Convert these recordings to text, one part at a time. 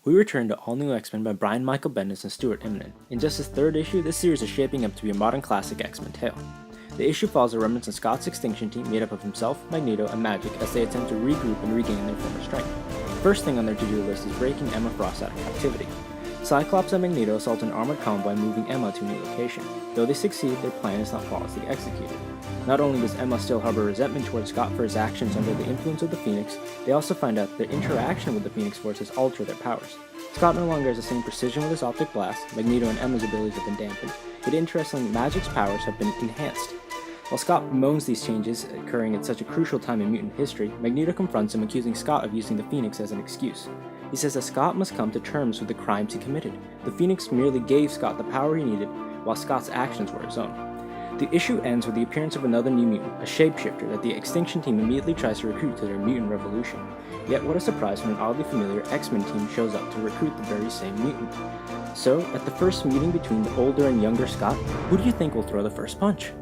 We return to All New X-Men by Brian Michael Bendis and Stuart Immonen. In just his third issue, this series is shaping up to be a modern classic X-Men tale. The issue follows the remnants of Scott's extinction team made up of himself, Magneto, and Magic as they attempt to regroup and regain their former strength. First thing on their to-do list is breaking Emma Frost out of captivity. Cyclops and Magneto assault an armored convoy moving Emma to a new location. Though they succeed, their plan is not flawlessly executed. Not only does Emma still harbor resentment towards Scott for his actions under the influence of the Phoenix, they also find out that their interaction with the Phoenix Force has altered their powers. Scott no longer has the same precision with his optic blast, Magneto and Emma's abilities have been dampened, yet interestingly, Magic's powers have been enhanced. While Scott bemoans these changes occurring at such a crucial time in mutant history, Magneto confronts him, accusing Scott of using the Phoenix as an excuse. He says that Scott must come to terms with the crimes he committed. The Phoenix merely gave Scott the power he needed, while Scott's actions were his own. The issue ends with the appearance of another new mutant, a shapeshifter that the Extinction team immediately tries to recruit to their mutant revolution. Yet what a surprise when an oddly familiar X-Men team shows up to recruit the very same mutant. So, at the first meeting between the older and younger Scott, who do you think will throw the first punch?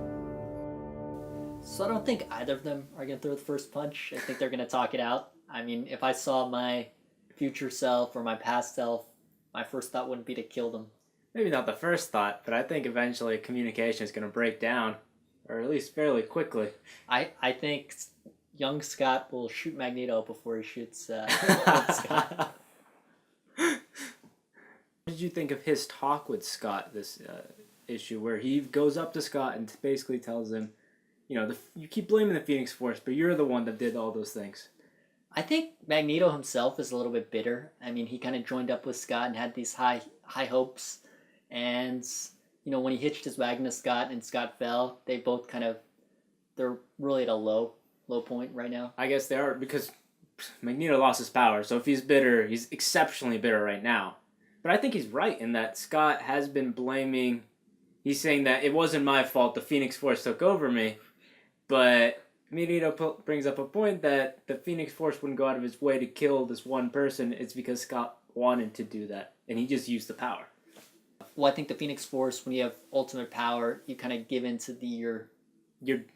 So I don't think either of them are going to throw the first punch. I think they're going to talk it out. I mean, if I saw my future self or my past self, my first thought wouldn't be to kill them. Maybe not the first thought, but I think eventually communication is going to break down, or at least fairly quickly. I think young Scott will shoot Magneto before he shoots old Scott. What did you think of his talk with Scott this issue, where he goes up to Scott and basically tells him, you keep blaming the Phoenix Force, but you're the one that did all those things? I think Magneto himself is a little bit bitter. I mean, he kind of joined up with Scott and had these high hopes. And, when he hitched his wagon to Scott and Scott fell, they both they're really at a low point right now. I guess they are, because Magneto lost his power, so if he's bitter, he's exceptionally bitter right now. But I think he's right in that Scott has been blaming, he's saying that it wasn't my fault, the Phoenix Force took over me, but Magneto brings up a point that the Phoenix Force wouldn't go out of his way to kill this one person. It's because Scott wanted to do that, and he just used the power. Well, I think the Phoenix Force, when you have ultimate power, you kind of give into your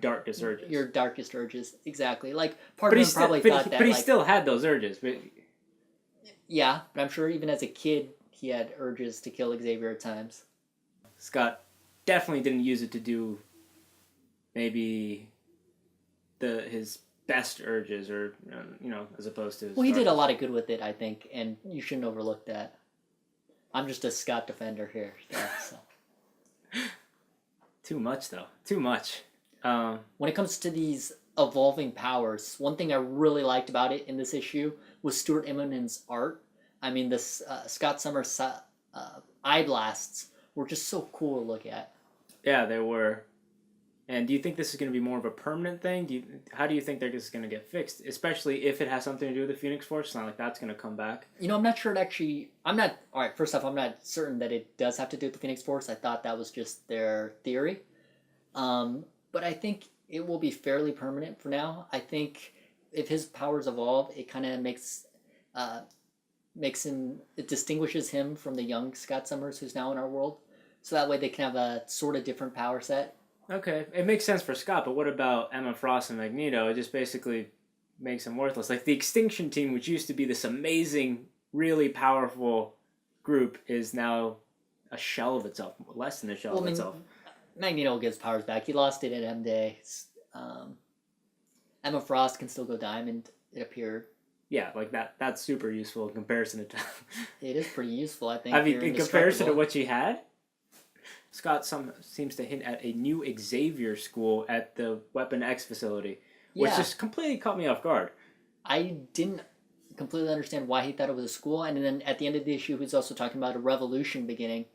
darkest urges. Your darkest urges, exactly. Like, part of him probably thought that... But he still had those urges. Yeah, but I'm sure even as a kid, he had urges to kill Xavier at times. Scott definitely didn't use it to do maybe his best urges, or as opposed to his he did a lot of good with it, I think, and you shouldn't overlook that. I'm just a Scott defender here. So. Too much, though. Too much. When it comes to these evolving powers, one thing I really liked about it in this issue was Stuart Immonen's art. I mean, this Scott Summers eye blasts were just so cool to look at. Yeah, they were. And do you think this is going to be more of a permanent thing? How do you think they're just going to get fixed? Especially if it has something to do with the Phoenix Force. It's not like that's going to come back. I'm not sure it actually... Alright, first off, I'm not certain that it does have to do with the Phoenix Force. I thought that was just their theory. But I think it will be fairly permanent for now. I think if his powers evolve, it kind of makes him... It distinguishes him from the young Scott Summers who's now in our world. So that way they can have a sort of different power set. Okay, it makes sense for Scott, but what about Emma Frost and Magneto? It just basically makes them worthless. Like, the Extinction team, which used to be this amazing, really powerful group, is now a shell of itself, less than a shell of itself. Magneto gives powers back. He lost it at M-Day. Emma Frost can still go Diamond, it appeared. Yeah, like that's super useful in comparison to... It is pretty useful, I think. I mean, in comparison to what she had? Scott seems to hint at a new Xavier school at the Weapon X facility, which just completely caught me off guard. I didn't completely understand why he thought it was a school, and then at the end of the issue, he was also talking about a revolution beginning.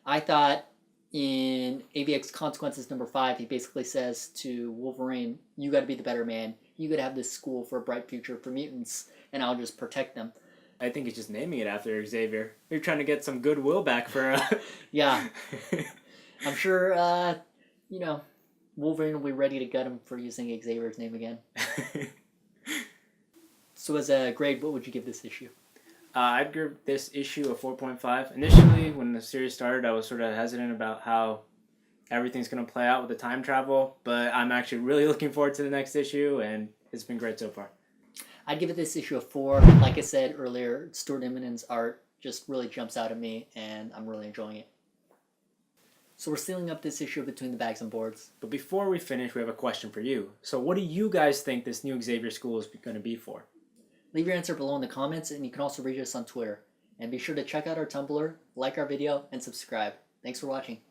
I thought in AVX Consequences number 5, he basically says to Wolverine, you got to be the better man. You got to have this school for a bright future for mutants, and I'll just protect them. I think he's just naming it after Xavier. They're trying to get some goodwill back for... Yeah. I'm sure, Wolverine will be ready to gut him for using Xavier's name again. So as a grade, what would you give this issue? I'd give this issue a 4.5. Initially, when the series started, I was sort of hesitant about how everything's going to play out with the time travel, but I'm actually really looking forward to the next issue, and it's been great so far. I'd give it this issue a 4. Like I said earlier, Stuart Immonen's art just really jumps out at me, and I'm really enjoying it. So we're sealing up this issue Between the Bags and Boards. But before we finish, we have a question for you. So what do you guys think this new Xavier school is going to be for? Leave your answer below in the comments, and you can also reach us on Twitter. And be sure to check out our Tumblr, like our video, and subscribe. Thanks for watching.